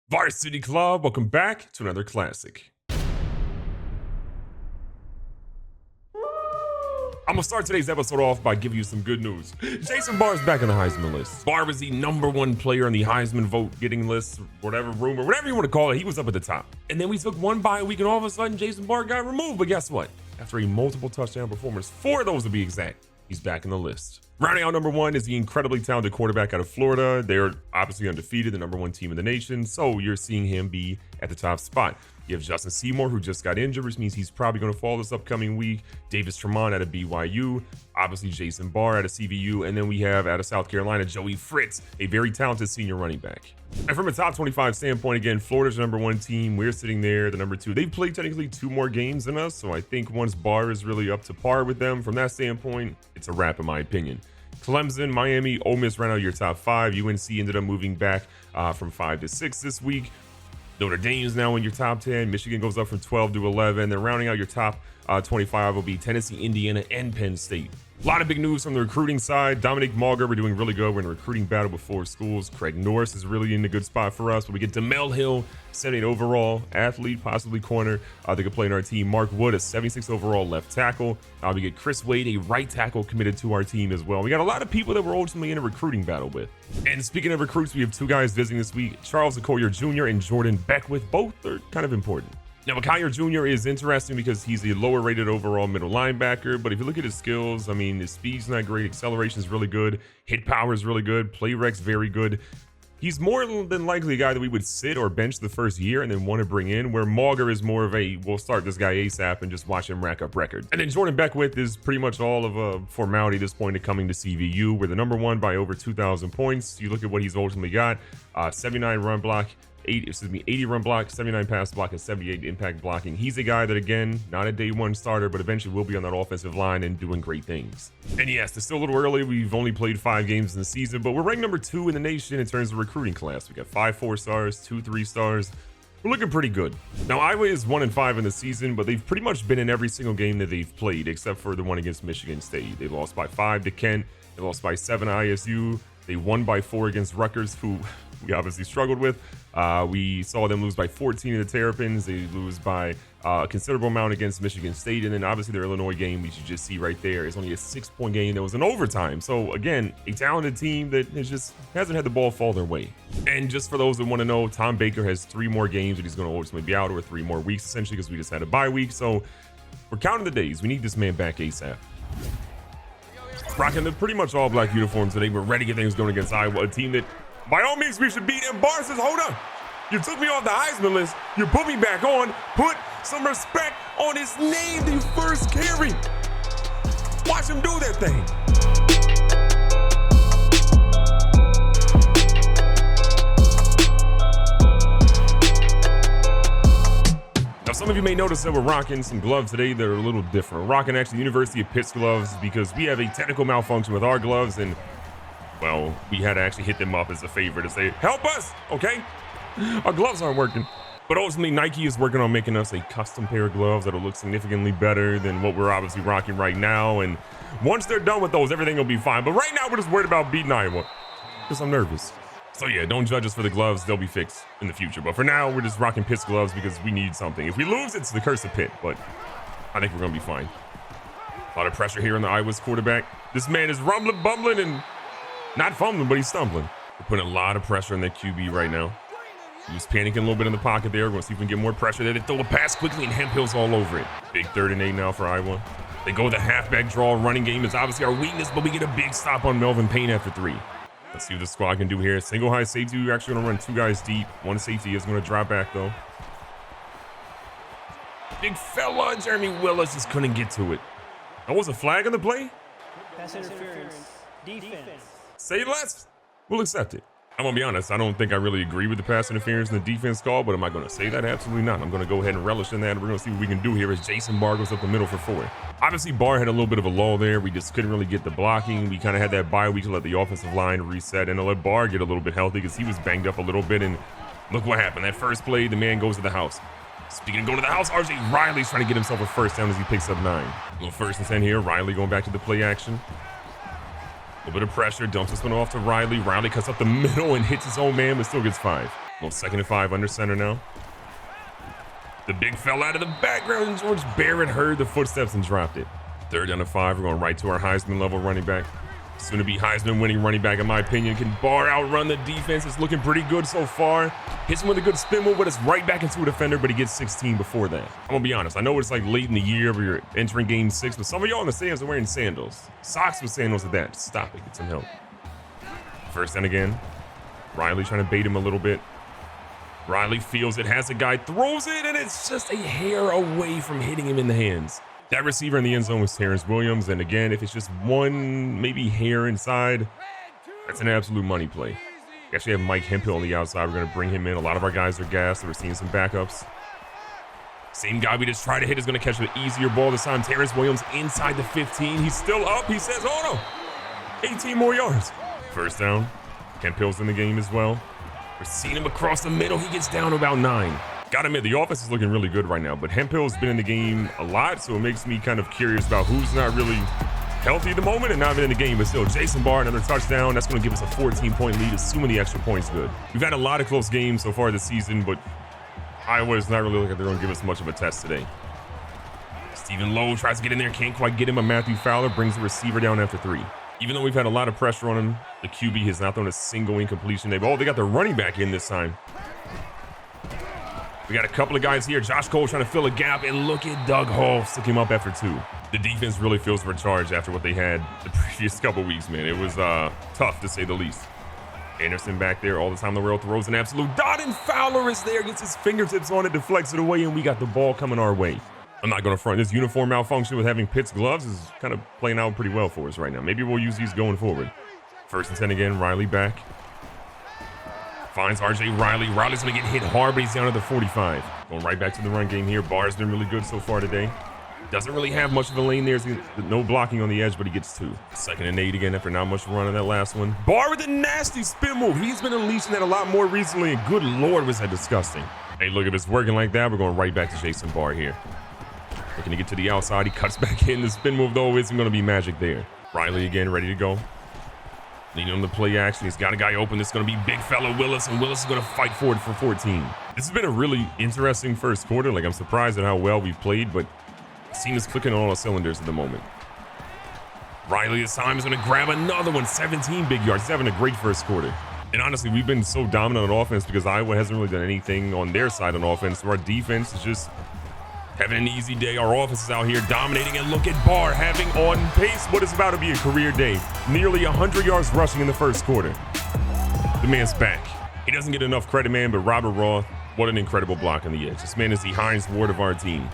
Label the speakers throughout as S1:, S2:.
S1: Varsity Club, welcome back to another classic. I'm gonna start today's episode off by giving you some good news. Jason Barr's back on the Heisman list. Barr was the #1 player on the Heisman vote getting list, whatever rumor, whatever you want to call it. He was up at the top. And then we took one bye week and all of a sudden Jason Barr got removed. But guess what? After a multiple touchdown performance, 4 of those to be exact, he's back in the list. Rounding out #1 is the incredibly talented quarterback out of Florida. They're obviously undefeated, the #1 team in the nation. So you're seeing him be at the top spot. You have Justin Seymour, who just got injured, which means he's probably going to fall this upcoming week. Davis Tremont out of BYU. Obviously, Jason Barr out of CVU. And then we have out of South Carolina, Joey Fritz, a very talented senior running back. And from a top 25 standpoint, again, Florida's #1 team. We're sitting there, the #2. They've played technically 2 more games than us. So I think once Barr is really up to par with them, from that standpoint, it's a wrap in my opinion. Clemson, Miami, Ole Miss ran out your top 5. UNC ended up moving back from 5 to 6 this week. Notre Dame's now in your top 10. Michigan goes up from 12 to 11. Then rounding out your top 25 will be Tennessee, Indiana, and Penn State. A lot of big news from the recruiting side. Dominic Mauger, we're doing really good. We're in a recruiting battle with 4 schools. Craig Norris is really in a good spot for us. But we get DeMel Hill, 78 overall, athlete, possibly corner. They could play in our team. Mark Wood, a 76 overall left tackle. We get Chris Wade, a right tackle, committed to our team as well. We got a lot of people that we're ultimately in a recruiting battle with. And speaking of recruits, we have 2 guys visiting this week. Charles Okoye Jr. and Jordan Beckwith. Both are kind of important. Now, Okoye Jr. is interesting because he's a lower rated overall middle linebacker, but if you look at his skills, I mean, his speed's not great, acceleration is really good, hit power is really good, play rec's very good. He's more than likely a guy that we would sit or bench the first year and then want to bring in, where Mauger is more of a, we'll start this guy ASAP and just watch him rack up records. And then Jordan Beckwith is pretty much all of a formality at this point of coming to CVU. We're the #1 by over 2,000 points. You look at what he's ultimately got, 79 run block, 80 run block, 79 pass block, and 78 impact blocking. He's a guy that, again, not a day 1 starter, but eventually will be on that offensive line and doing great things. And yes, it's still a little early. We've only played 5 games in the season, but we're ranked #2 in the nation in terms of recruiting class. We got 5 4-stars, 2 3-stars. We're looking pretty good. Now, Iowa is 1-5 in the season, but they've pretty much been in every single game that they've played, except for the one against Michigan State. They lost by 5 to Kent. They lost by 7 to ISU. They won by 4 against Rutgers, who we obviously struggled with. We saw them lose by 14 to the Terrapins. They lose by a considerable amount against Michigan State. And then obviously their Illinois game, we should just see right there, is only a 6-point game that was in overtime. So again, a talented team that hasn't had the ball fall their way. And just for those that want to know, Tom Baker has 3 more games that he's going to ultimately be out over 3 more weeks, essentially, because we just had a bye week. So we're counting the days. We need this man back ASAP. Rocking the pretty much all black uniform today. We're ready to get things going against Iowa, a team that by all means we should beat. And Barr says, hold up, you took me off the Heisman list, you put me back on, put some respect on his name, the first carry. Watch him do that thing. Now, some of you may notice that we're rocking some gloves today that are a little different. We're rocking actually University of Pitt's gloves because we have a technical malfunction with our gloves, and well, we had to actually hit them up as a favor to say, help us, okay? Our gloves aren't working. But ultimately, Nike is working on making us a custom pair of gloves that'll look significantly better than what we're obviously rocking right now. And once they're done with those, everything will be fine. But right now, we're just worried about beating Iowa because I'm nervous. So yeah, don't judge us for the gloves. They'll be fixed in the future. But for now, we're just rocking Pitt's gloves because we need something. If we lose, it's the curse of Pitt. But I think we're going to be fine. A lot of pressure here on the Iowa's quarterback. This man is rumbling, bumbling, and not fumbling, but he's stumbling. We're putting a lot of pressure on that QB right now. He's panicking a little bit in the pocket there. We're going to see if we can get more pressure there. They throw a pass quickly, and Hemphill's all over it. Big 3rd and 8 now for Iowa. They go with the halfback draw. Running game is obviously our weakness, but we get a big stop on Melvin Payne after 3. Let's see what the squad can do here. Single high safety. We're actually going to run 2 guys deep. 1 safety is going to drop back, though. Big fella. Jeremy Willis just couldn't get to it. That was a flag on the play?
S2: Pass interference. Defense.
S1: Say less. We'll accept it. I'm going to be honest. I don't think I really agree with the pass interference and the defense call, but am I going to say that? Absolutely not. I'm going to go ahead and relish in that. We're going to see what we can do here as Jason Barr goes up the middle for 4. Obviously, Barr had a little bit of a lull there. We just couldn't really get the blocking. We kind of had that bye week to let the offensive line reset and to let Barr get a little bit healthy because he was banged up a little bit. And look what happened. That first play, the man goes to the house. Speaking of going to the house, RJ Riley's trying to get himself a first down as he picks up 9. A little 1st and 10 here. Riley going back to the play action. A little bit of pressure, dumps this one off to Riley. Riley cuts up the middle and hits his own man, but still gets 5. Well, 2nd and 5 under center now. The big fella out of the background, and George Barrett heard the footsteps and dropped it. 3rd down and 5. We're going right to our Heisman level running back. Soon to be Heisman winning running back, in my opinion. Can Barr outrun the defense? It's looking pretty good so far. Hits him with a good spin move, but it's right back into a defender, but he gets 16 before that. I'm going to be honest. I know it's like late in the year where you're entering game 6, but some of y'all in the stands are wearing sandals. Socks with sandals at that. Stop it. Get some help. 1st down again. Riley trying to bait him a little bit. Riley feels it, has a guy, throws it, and it's just a hair away from hitting him in the hands. That receiver in the end zone was Terrence Williams, and again, if it's just one, maybe hair inside, that's an absolute money play. We actually have Mike Hemphill on the outside. We're going to bring him in. A lot of our guys are gassed, so we're seeing some backups. Same guy we just tried to hit is going to catch an easier ball this time. Terrence Williams inside the 15. He's still up. He says, oh no, 18 more yards. 1st down. Hemphill's in the game as well. We're seeing him across the middle. He gets down to about 9. Gotta admit, the offense is looking really good right now, but Hemphill's been in the game a lot, so it makes me kind of curious about who's not really healthy at the moment and not been in the game. But still, Jason Barr, another touchdown. That's going to give us a 14-point lead, assuming the extra point's good. We've had a lot of close games so far this season, but Iowa is not really looking like they're going to give us much of a test today. Stephen Lowe tries to get in there, can't quite get him, but Matthew Fowler brings the receiver down after 3. Even though we've had a lot of pressure on him, the QB has not thrown a single incompletion. They got the running back in this time. We got a couple of guys here. Josh Cole trying to fill a gap, and look at Doug Hall stick him up after 2. The defense really feels recharged after what they had the previous couple weeks, man. It was tough, to say the least. Anderson back there all the time in the world, throws an absolute dot, and Fowler is there, gets his fingertips on it, deflects it away, and we got the ball coming our way. I'm not going to front. This uniform malfunction with having Pitt's gloves is kind of playing out pretty well for us right now. Maybe we'll use these going forward. 1st and 10 again. Riley back. Finds RJ Riley. Riley's going to get hit hard, but he's down at the 45. Going right back to the run game here. Barr's been really good so far today. Doesn't really have much of a lane there. No blocking on the edge, but he gets 2. 2nd and 8 again after not much run on that last one. Barr with a nasty spin move. He's been unleashing that a lot more recently, and good Lord, was that disgusting. Hey, look, if it's working like that, we're going right back to Jason Barr here. Looking to get to the outside. He cuts back in. The spin move, though, isn't going to be magic there. Riley again, ready to go. Leaning on the play action. He's got a guy open. This is going to be big fella Willis, and Willis is going to fight forward for 14. This has been a really interesting first quarter. Like, I'm surprised at how well we've played, but the team is clicking on all the cylinders at the moment. Riley this time is going to grab another one. 17 big yards. He's having a great first quarter. And honestly, we've been so dominant on offense because Iowa hasn't really done anything on their side on offense. So our defense is just having an easy day. Our offense is out here dominating, and look at Barr having on pace what is about to be a career day. Nearly 100 yards rushing in the first quarter. The man's back. He doesn't get enough credit, man, but Robert Roth, what an incredible block on the edge. This man is the Hines Ward of our team.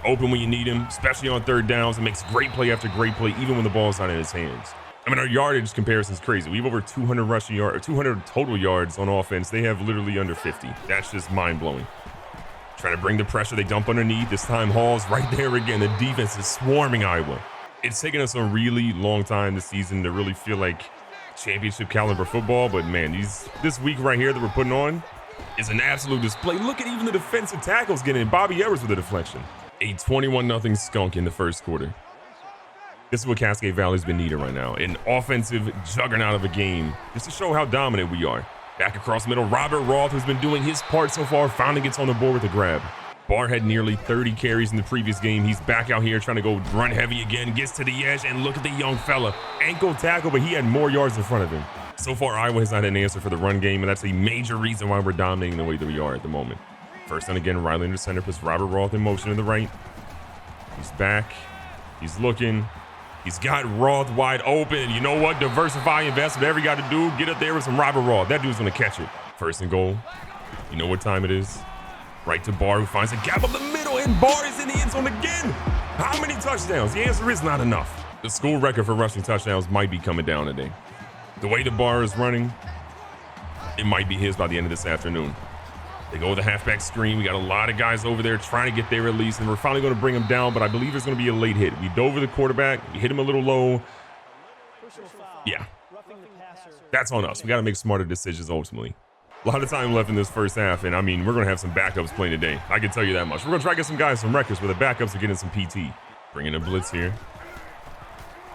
S1: Open when you need him, especially on 3rd downs, and makes great play after great play, even when the ball's not in his hands. I mean, our yardage comparison is crazy. We have over 200 rushing yards, or 200 total yards on offense. They have literally under 50. That's just mind-blowing. Trying to bring the pressure. They dump underneath. This time Hall's right there again. The defense is swarming Iowa. It's taken us a really long time this season to really feel like championship caliber football. But man, this week right here that we're putting on is an absolute display. Look at even the defensive tackles getting in. Bobby Evers with a deflection. A 21-0 skunk in the first quarter. This is what Cascade Valley's been needing right now. An offensive juggernaut of a game just to show how dominant we are. Back across the middle, Robert Roth, who's been doing his part so far, finally gets on the board with a grab. Barr had nearly 30 carries in the previous game. He's back out here trying to go run heavy again, gets to the edge, and look at the young fella. Ankle tackle, but he had more yards in front of him. So far, Iowa has not had an answer for the run game, and that's a major reason why we're dominating the way that we are at the moment. 1st and again, Riley in the center, puts Robert Roth in motion to the right. He's back. He's looking. He's got Roth wide open. You know what? Diversify, invest, whatever you got to do. Get up there with some Robert Roth. That dude's going to catch it. 1st and goal. You know what time it is. Right to Barr, who finds a gap up the middle, and Barr is in the end zone again. How many touchdowns? The answer is not enough. The school record for rushing touchdowns might be coming down today. The way the Barr is running, it might be his by the end of this afternoon. They go with the halfback screen. We got a lot of guys over there trying to get there at least, and we're finally going to bring him down, but I believe there's going to be a late hit. We dove over the quarterback. We hit him a little low. Yeah. That's on us. We got to make smarter decisions ultimately. A lot of time left in this first half, and I mean, we're going to have some backups playing today. I can tell you that much. We're going to try to get some guys some records where the backups are getting some PT. Bringing a blitz here.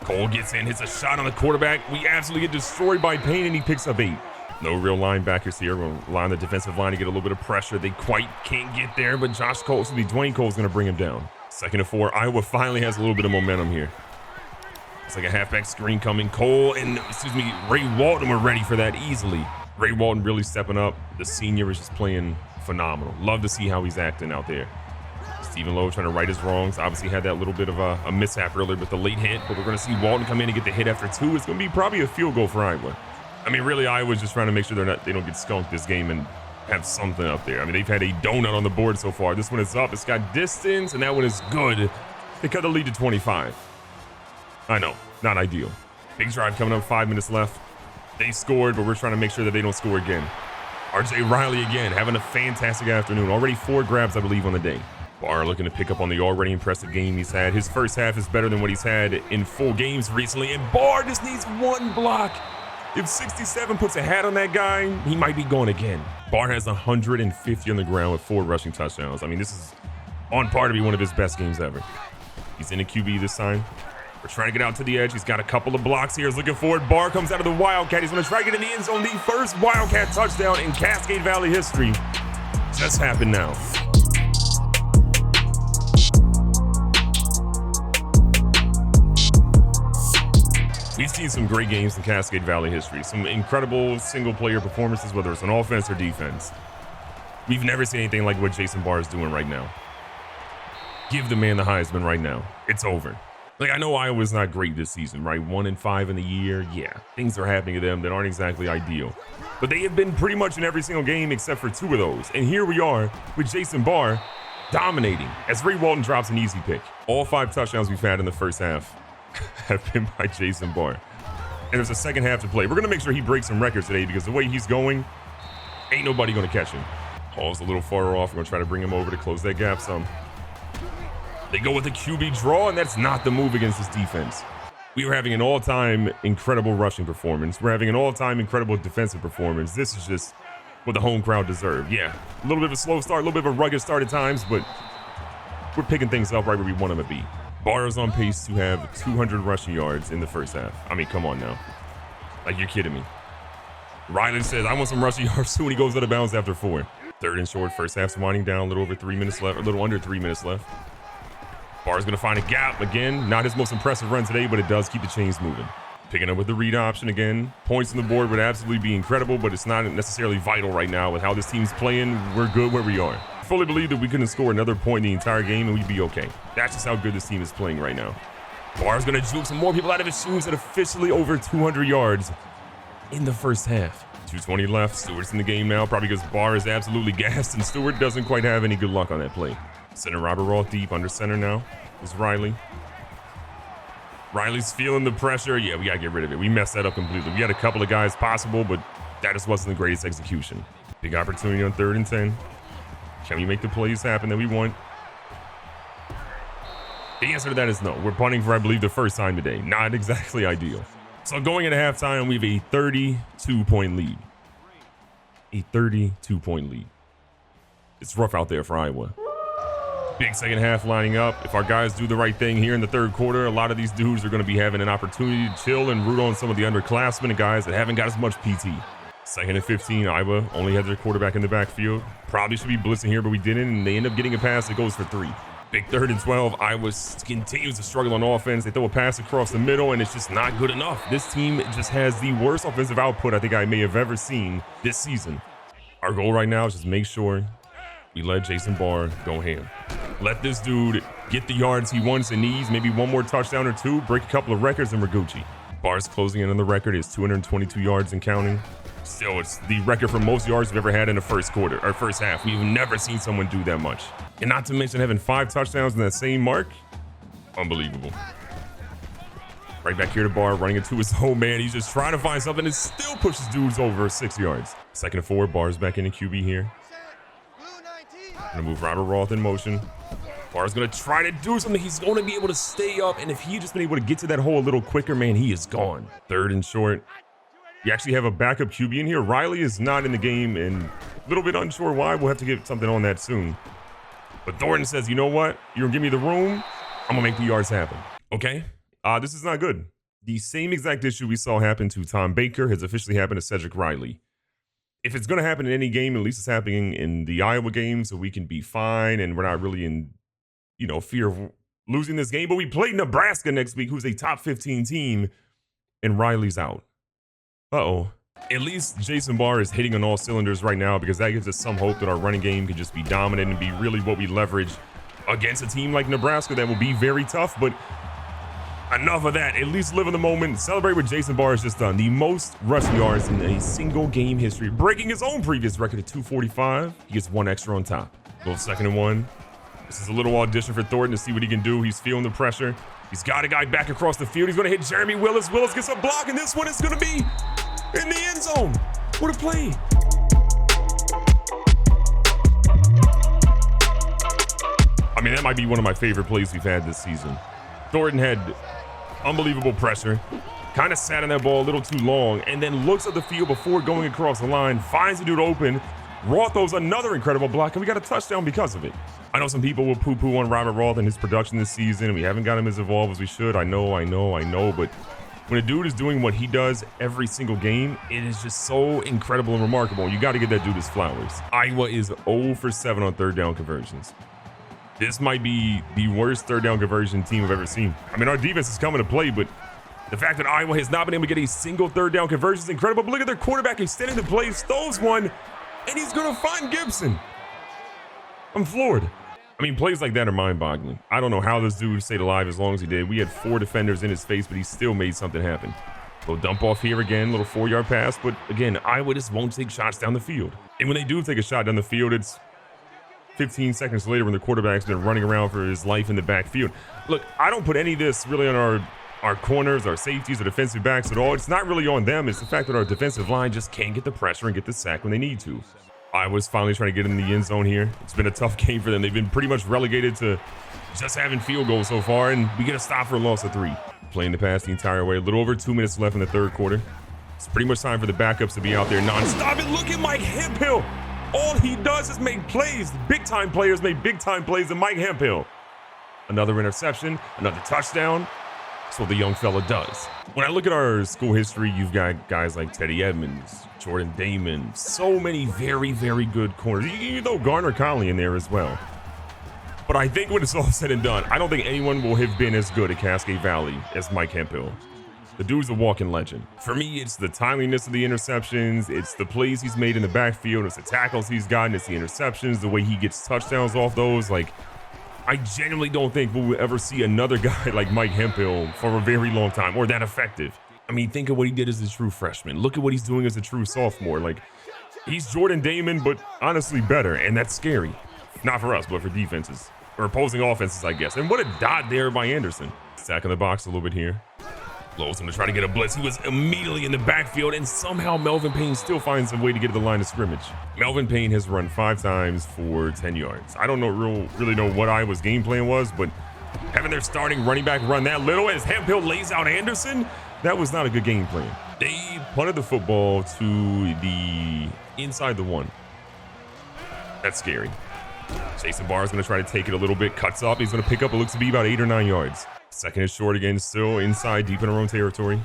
S1: Cole gets in, hits a shot on the quarterback. We absolutely get destroyed by Payne, and he picks up 8. No real linebackers here. We'll rely on the defensive line to get a little bit of pressure. They quite can't get there, but Dwayne Cole's going to bring him down. 2nd and 4. Iowa finally has a little bit of momentum here. It's like a halfback screen coming. Cole and, Ray Walton were ready for that easily. Ray Walton really stepping up. The senior is just playing phenomenal. Love to see how he's acting out there. Stephen Lowe trying to right his wrongs. Obviously had that little bit of a mishap earlier with the late hit, but we're going to see Walton come in and get the hit after 2. It's going to be probably a field goal for Iowa. I mean, really, Iowa's just trying to make sure they don't get skunked this game and have something up there. I mean, they've had a donut on the board so far. This one is up. It's got distance, and that one is good. They cut the lead to 25. I know, not ideal. Big drive coming up, 5 minutes left. They scored, but we're trying to make sure that they don't score again. RJ Riley again, having a fantastic afternoon. Already 4 grabs, I believe, on the day. Barr looking to pick up on the already impressive game he's had. His first half is better than what he's had in full games recently, and Barr just needs 1 block. If 67 puts a hat on that guy, he might be going again. Barr has 150 on the ground with 4 rushing touchdowns. I mean, this is on par to be one of his best games ever. He's in a QB this time. We're trying to get out to the edge. He's got a couple of blocks here. He's looking for it. Barr comes out of the Wildcat. He's going to try to get in the end zone. The first Wildcat touchdown in Cascade Valley history just happened now. We've seen some great games in Cascade Valley history. Some incredible single-player performances, whether it's on offense or defense. We've never seen anything like what Jason Barr is doing right now. Give the man the Heisman right now. It's over. Like, I know Iowa's not great this season, right? 1-5 in the year. Yeah, things are happening to them that aren't exactly ideal. But they have been pretty much in every single game except for 2 of those. And here we are with Jason Barr dominating as Ray Walton drops an easy pick. All 5 touchdowns we've had in the first half have been by Jason Barr. And there's a second half to play. We're going to make sure he breaks some records today because the way he's going, ain't nobody going to catch him. Hall's a little far off. We're going to try to bring him over to close that gap some. They go with a QB draw, and that's not the move against this defense. We were having an all-time incredible rushing performance. We're having an all-time incredible defensive performance. This is just what the home crowd deserved. Yeah, a little bit of a slow start, a little bit of a rugged start at times, but we're picking things up right where we want them to be. Barr is on pace to have 200 rushing yards in the first half. I mean, come on now. Like, you're kidding me. Riley says, I want some rushing yards too, when he goes out of bounds after 4. 3rd and short, first half's winding down, a little over 3 minutes left, a little under 3 minutes left. Barr's going to find a gap again. Not his most impressive run today, but it does keep the chains moving. Picking up with the read option again. Points on the board would absolutely be incredible, but it's not necessarily vital right now with how this team's playing. We're good where we are. I fully believe that we couldn't score another point the entire game and we'd be okay. That's just how good this team is playing right now. Barr's going to juke some more people out of his shoes at officially over 200 yards in the first half. 2:20 left. Stewart's in the game now, probably because Barr is absolutely gassed and Stewart doesn't quite have any good luck on that play. Center Robert Roth deep under center now is Riley. Riley's feeling the pressure. Yeah, we got to get rid of it. We messed that up completely. We had a couple of guys possible, but that just wasn't the greatest execution. Big opportunity on 3rd and 10. Can we make the plays happen that we want? The answer to that is no. We're punting for, I believe, the first time today. Not exactly ideal. So going into halftime, we have a 32-point lead. A 32-point lead. It's rough out there for Iowa. Big second half lining up. If our guys do the right thing here in the 3rd quarter, a lot of these dudes are going to be having an opportunity to chill and root on some of the underclassmen and guys that haven't got as much PT. 2nd and 15, Iowa only had their quarterback in the backfield. Probably should be blitzing here, but we didn't, and they end up getting a pass that goes for 3. Big 3rd and 12, Iowa continues to struggle on offense. They throw a pass across the middle, and it's just not good enough. This team just has the worst offensive output I think I may have ever seen this season. Our goal right now is just make sure we let Jason Barr go ham. Let this dude get the yards he wants and needs, maybe one more touchdown or 2, break a couple of records, and we're Gucci. Barr's closing in on the record is 222 yards and counting. Still, it's the record for most yards we've ever had in the first quarter, or first half. We've never seen someone do that much. And not to mention having 5 touchdowns in that same mark. Unbelievable. Right back here to Barr, running into his own man. He's just trying to find something and still pushes dudes over 6 yards. 2nd and 4, Barr's back in the QB here. Gonna move Robert Roth in motion. Barr's gonna try to do something. He's gonna be able to stay up, and if he just been able to get to that hole a little quicker, man, he is gone. 3rd and short. You actually have a backup QB in here. Riley is not in the game, and a little bit unsure why. We'll have to get something on that soon. But Thornton says, you know what? You're gonna give me the room. I'm gonna make the yards happen. Okay? This is not good. The same exact issue we saw happen to Tom Baker has officially happened to Cedric Riley. if it's going to happen in any game, at least it's happening in the Iowa game, so we can be fine and we're not really in, fear of losing this game. But we play Nebraska next week, who's a top 15 team, and Riley's out. Uh-oh. At least Jason Barr is hitting on all cylinders right now, because that gives us some hope that our running game can just be dominant and be really what we leverage against a team like Nebraska that will be very tough. But enough of that. At least live in the moment. Celebrate what Jason Barr has just done. The most rushing yards in a single game history, breaking his own previous record of 245. He gets one extra on top. Go 2nd and 1. This is a little audition for Thornton to see what he can do. He's feeling the pressure. He's got a guy back across the field. He's going to hit Jeremy Willis. Willis gets a block, and this one is going to be in the end zone. What a play. I mean, that might be one of my favorite plays we've had this season. Thornton had unbelievable pressure, kind of sat on that ball a little too long, and then looks at the field before going across the line, finds a dude open. Roth throws another incredible block, and we got a touchdown because of it. I know some people will poo-poo on Robert Roth and his production this season. We haven't got him as involved as we should. I know, but when a dude is doing what he does every single game, it is just so incredible and remarkable. You got to give that dude his flowers. Iowa is 0 for 7 on 3rd down conversions. This might be the worst 3rd down conversion team I've ever seen. I mean, our defense is coming to play, but the fact that Iowa has not been able to get a single 3rd down conversion is incredible. But look at their quarterback extending the play, stows one, and he's going to find Gibson. I'm floored. I mean, plays like that are mind-boggling. I don't know how this dude stayed alive as long as he did. We had 4 defenders in his face, but he still made something happen. Little dump off here again, little 4-yard pass. But again, Iowa just won't take shots down the field. And when they do take a shot down the field, it's 15 seconds later when the quarterback's been running around for his life in the backfield. Look, I don't put any of this really on our corners, our safeties, or defensive backs at all. It's not really on them. It's the fact that our defensive line just can't get the pressure and get the sack when they need to. Iowa's finally trying to get in the end zone here. It's been a tough game for them. They've been pretty much relegated to just having field goals so far, and we get a stop for a loss of 3. Playing the pass the entire way. A little over 2 minutes left in the 3rd quarter. It's pretty much time for the backups to be out there nonstop. And look at Mike Hemphill. All he does is make plays. Big-time players make big-time plays, and Mike Hemphill. Another interception, another touchdown. That's what the young fella does. When I look at our school history, you've got guys like Teddy Edmonds, Jordan Damon, so many very, very good corners. You throw Garner Conley in there as well. But I think when it's all said and done, I don't think anyone will have been as good at Cascade Valley as Mike Hemphill. The dude's a walking legend. For me, it's the timeliness of the interceptions. It's the plays he's made in the backfield. It's the tackles he's gotten. It's the interceptions, the way he gets touchdowns off those. Like, I genuinely don't think we'll ever see another guy like Mike Hemphill for a very long time, or that effective. I mean, think of what he did as a true freshman. Look at what he's doing as a true sophomore. Like, he's Jordan Damon, but honestly better, and that's scary. Not for us, but for defenses, or opposing offenses, I guess. And what a dot there by Anderson. Sack in the box a little bit here. Lowe's going to try to get a blitz. He was immediately in the backfield, and somehow Melvin Payne still finds a way to get to the line of scrimmage. Melvin Payne has run 5 times for 10 yards. I don't really know what Iowa's game plan was, but having their starting running back run that little as Hemphill lays out Anderson, that was not a good game plan. They punted the football to the inside the 1. That's scary. Jason Barr is going to try to take it a little bit, cuts up. He's going to pick up, it looks to be about 8 or 9 yards. 2nd is short again, still inside, deep in our own territory.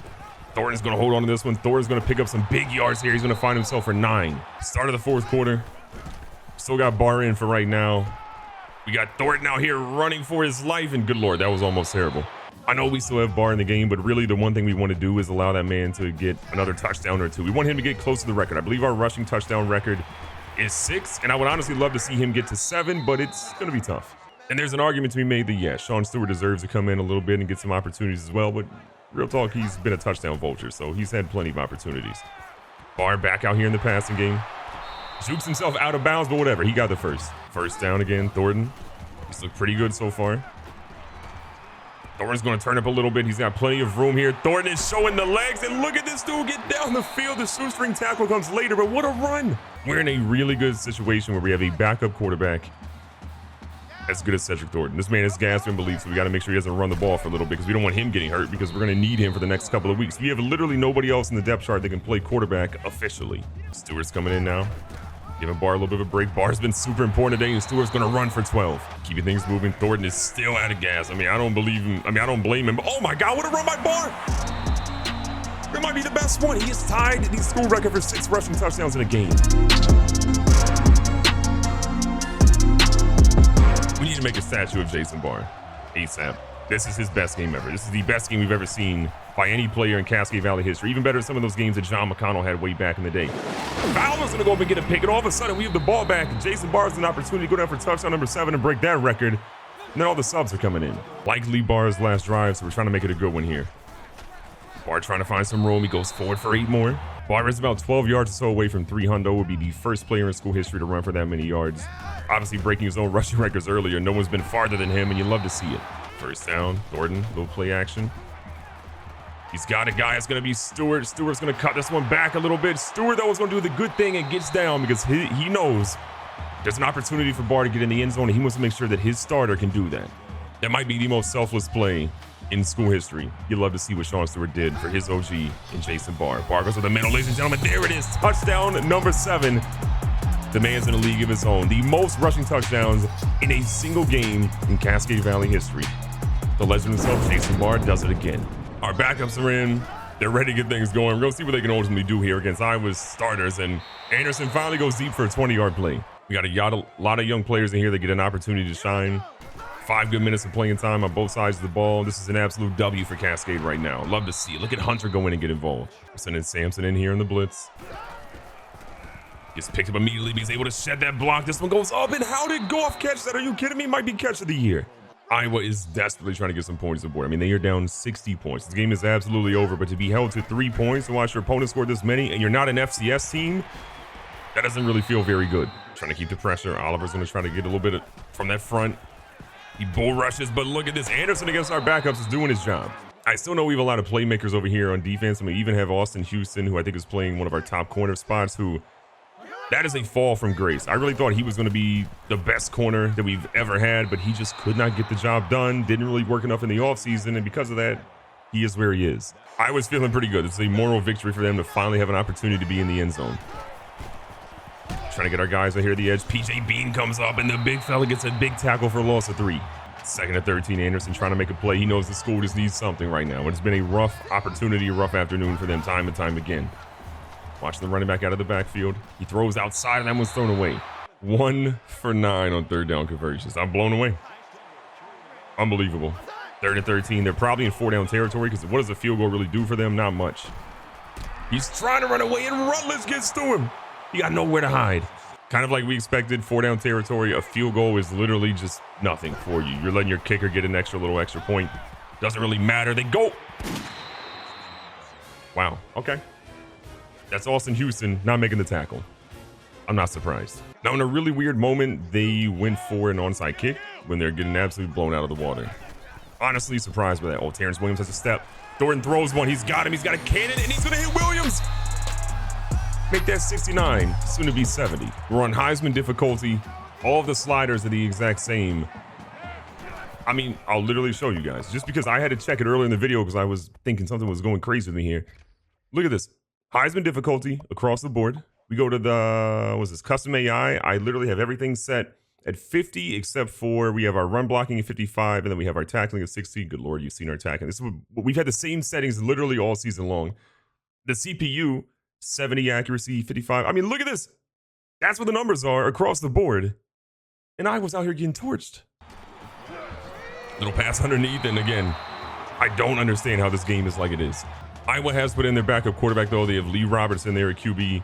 S1: Thornton's going to hold on to this one. Thornton's going to pick up some big yards here. He's going to find himself for 9. Start of the 4th quarter. Still got Barr in for right now. We got Thornton out here running for his life, and good Lord, that was almost terrible. I know we still have Barr in the game, but really the one thing we want to do is allow that man to get another touchdown or 2. We want him to get close to the record. I believe our rushing touchdown record is 6, and I would honestly love to see him get to 7, but it's going to be tough. And there's an argument to be made that, yeah, Sean Stewart deserves to come in a little bit and get some opportunities as well, but real talk, he's been a touchdown vulture, so he's had plenty of opportunities. Barr back out here in the passing game. Jukes himself out of bounds, but whatever. He got the first. First down again, Thornton. He's looked pretty good so far. Thornton's going to turn up a little bit. He's got plenty of room here. Thornton is showing the legs, and look at this dude get down the field. The shoestring tackle comes later, but what a run. We're in a really good situation where we have a backup quarterback as good as Cedric Thornton. This man is gassed and belief, so we got to make sure he doesn't run the ball for a little bit because we don't want him getting hurt because we're going to need him for the next couple of weeks. We have literally nobody else in the depth chart that can play quarterback officially. Stewart's coming in now. Giving Barr a little bit of a break. Barr's been super important today, and Stewart's going to run for 12. Keeping things moving. Thornton is still out of gas. I mean, I don't believe him. I mean, I don't blame him. Oh, my God, what a run by Barr. It might be the best one. He has tied the school record for 6 rushing touchdowns in a game. We need to make a statue of Jason Barr ASAP. This is his best game ever. This is the best game we've ever seen by any player in Cascade Valley history. Even better than some of those games that John McConnell had way back in the day. Fowler's gonna go up and get a pick, and all of a sudden we have the ball back. Jason Barr has an opportunity to go down for touchdown number 7 and break that record. And then all the subs are coming in. Likely Barr's last drive, so we're trying to make it a good one here. Barr trying to find some room. He goes forward for 8 more. Barr is about 12 yards or so away from 300. Would be the first player in school history to run for that many yards. Obviously breaking his own rushing records earlier. No one's been farther than him, and you love to see it. First down, Thornton, little play action. He's got a guy. It's going to be Stewart. Stewart's going to cut this one back a little bit. Stewart, though, is going to do the good thing and gets down because he knows there's an opportunity for Barr to get in the end zone, and he wants to make sure that his starter can do that. That might be the most selfless play in school history. You love to see what Sean Stewart did for his OG and Jason Barr. Barr goes to the middle, ladies and gentlemen. There it is. Touchdown number 7. The man's in a league of his own. The most rushing touchdowns in a single game in Cascade Valley history. The legend himself, Jason Barr, does it again. Our backups are in. They're ready to get things going. We're going to see what they can ultimately do here against Iowa's starters. And Anderson finally goes deep for a 20-yard play. We got a lot of young players in here that get an opportunity to shine. 5 good minutes of playing time on both sides of the ball. This is an absolute W for Cascade right now. Love to see it. Look at Hunter go in and get involved. We're sending Sampson in here in the blitz. Gets picked up immediately, but he's able to shed that block. This one goes up, and how did Goff catch that? Are you kidding me? Might be catch of the year. Iowa is desperately trying to get some points aboard. I mean, they are down 60 points. This game is absolutely over, but to be held to 3 points and watch your opponent score this many, and you're not an FCS team, that doesn't really feel very good. Trying to keep the pressure. Oliver's going to try to get a little bit from that front. He bull rushes, but look at this. Anderson against our backups is doing his job. I still know we have a lot of playmakers over here on defense. I mean, we even have Austin Houston, who I think is playing one of our top corner spots, who... that is a fall from grace. I really thought he was going to be the best corner that we've ever had, but he just could not get the job done. Didn't really work enough in the offseason, and because of that, he is where he is. I was feeling pretty good. It's a moral victory for them to finally have an opportunity to be in the end zone. Trying to get our guys out here at the edge. PJ Bean comes up, and the big fella gets a big tackle for a loss of 3. 2nd and 13, Anderson trying to make a play. He knows the school just needs something right now. It's been a rough opportunity, a rough afternoon for them time and time again. Watch the running back out of the backfield. He throws outside, and that one's thrown away. 1 for 9 on 3rd down conversions. I'm blown away. Unbelievable. 3rd and 13. They're probably in 4-down territory because what does a field goal really do for them? Not much. He's trying to run away, and Rutledge gets to him. He got nowhere to hide. Kind of like we expected, 4-down territory. A field goal is literally just nothing for you. You're letting your kicker get an extra point. Doesn't really matter. They go. Wow. Okay. That's Austin Houston not making the tackle. I'm not surprised. Now, in a really weird moment, they went for an onside kick when they're getting absolutely blown out of the water. Honestly surprised by that. Oh, Terrence Williams has a step. Thornton throws one. He's got him. He's got a cannon, and he's going to hit Williams. Make that 69, soon to be 70. We're on Heisman difficulty. All of the sliders are the exact same. I mean, I'll literally show you guys. Just because I had to check it earlier in the video because I was thinking something was going crazy with me here. Look at this. Heisman difficulty across the board. We go to the, what's this, custom AI. I literally have everything set at 50 except for we have our run blocking at 55 and then we have our tackling at 60. Good Lord, you've seen our tackling. This is what we've had the same settings literally all season long. The CPU, 70 accuracy, 55. I mean, look at this. That's what the numbers are across the board. And I was out here getting torched. Little pass underneath, and again, I don't understand how this game is like it is. Iowa has put in their backup quarterback, though. They have Lee Robertson there at QB.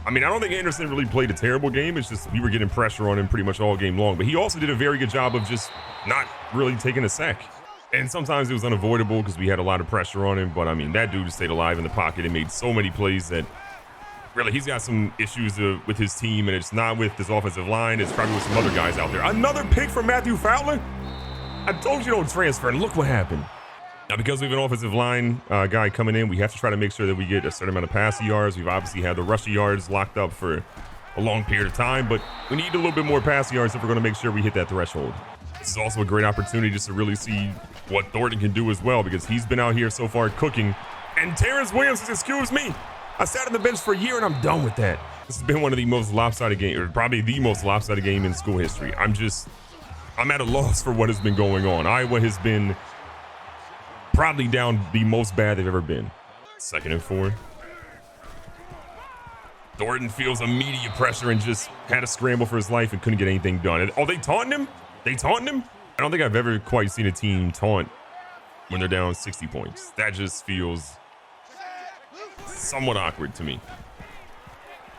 S1: I mean, I don't think Anderson really played a terrible game. It's just we were getting pressure on him pretty much all game long. But he also did a very good job of just not really taking a sack. And sometimes it was unavoidable because we had a lot of pressure on him. But, I mean, that dude stayed alive in the pocket and made so many plays that really he's got some issues with his team. And it's not with his offensive line. It's probably with some other guys out there. Another pick from Matthew Fowler. I told you don't transfer, and look what happened. Now, because we have an offensive line guy coming in, we have to try to make sure that we get a certain amount of passing yards. We've obviously had the rushing yards locked up for a long period of time, but we need a little bit more passing yards if we're going to make sure we hit that threshold. This is also a great opportunity just to really see what Thornton can do as well, because he's been out here so far cooking. And Terrence Williams says, excuse me, I sat on the bench for a year and I'm done with that. This has been one of the most lopsided games, or probably the most lopsided game in school history. I'm at a loss for what has been going on. Iowa has been probably down the most bad they've ever been. 2nd and 4. Thornton feels immediate pressure and just had to scramble for his life and couldn't get anything done. Oh, they taunting him? They taunting him? I don't think I've ever quite seen a team taunt when they're down 60 points. That just feels somewhat awkward to me.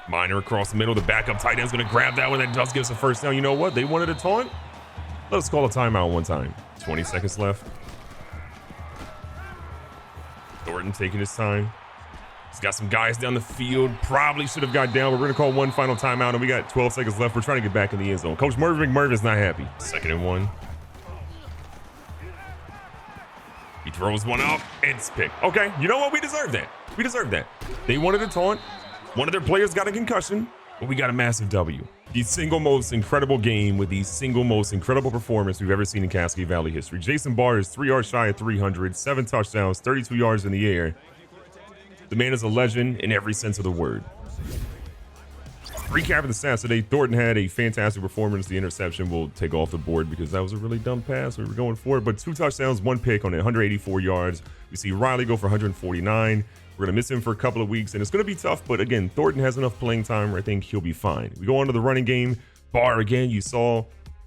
S1: Minor across the middle. The backup tight end's going to grab that one. That does give us a first down. You know what? They wanted a taunt. Let's call a timeout one time. 20 seconds left. Thornton taking his time. He's got some guys down the field. Probably should have got down. We're going to call one final timeout, and we got 12 seconds left. We're trying to get back in the end zone. Coach Mervin McMurvin's not happy. 2nd and 1. He throws one up. It's picked. Okay, you know what? We deserve that. We deserve that. They wanted a taunt. One of their players got a concussion, but we got a massive W. The single most incredible game with the single most incredible performance we've ever seen in Cascade Valley history. Jason Barr is 3 yards shy of 300, 7 touchdowns, 32 yards in the air. The man is a legend in every sense of the word. Recapping the stats today, Thornton had a fantastic performance. The interception will take off the board because that was a really dumb pass. We were going for it, but 2 touchdowns, 1 pick on it, 184 yards. We see Riley go for 149. We're going to miss him for a couple of weeks, and it's going to be tough, but again, Thornton has enough playing time where I think he'll be fine. We go on to the running game. Barr, again, you saw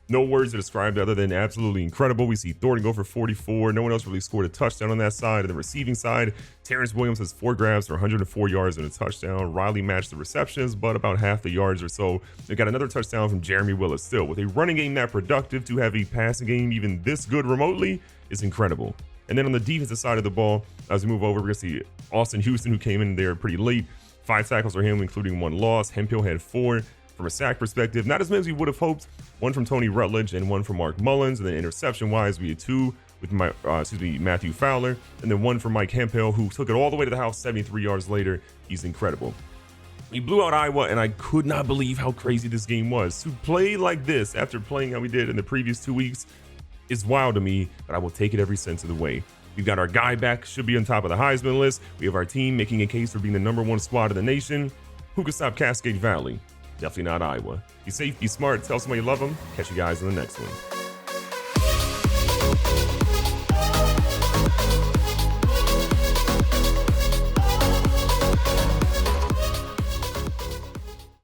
S1: no words to describe it other than absolutely incredible. We see Thornton go for 44. No one else really scored a touchdown on that side. On the receiving side, Terrence Williams has 4 grabs for 104 yards and a touchdown. Riley matched the receptions, but about half the yards or so. They got another touchdown from Jeremy Willis. Still, with a running game that productive, to have a passing game even this good remotely is incredible. And then on the defensive side of the ball, as we move over, we're going to see Austin Houston, who came in there pretty late. 5 tackles for him, including 1 loss. Hemphill had 4. From a sack perspective, not as many as we would have hoped. 1 from Tony Rutledge and 1 from Mark Mullins. And then interception-wise, we had 2 with Matthew Fowler, and then 1 from Mike Hemphill, who took it all the way to the house 73 yards later. He's incredible. We blew out Iowa, and I could not believe how crazy this game was. To play like this after playing how we did in the previous 2 weeks is wild to me, but I will take it every sense of the way. We've got our guy back, should be on top of the Heisman list. We have our team making a case for being the #1 squad in the nation. Who can stop Cascade Valley? Definitely not Iowa. Be safe, be smart, tell somebody you love them. Catch you guys in the next one.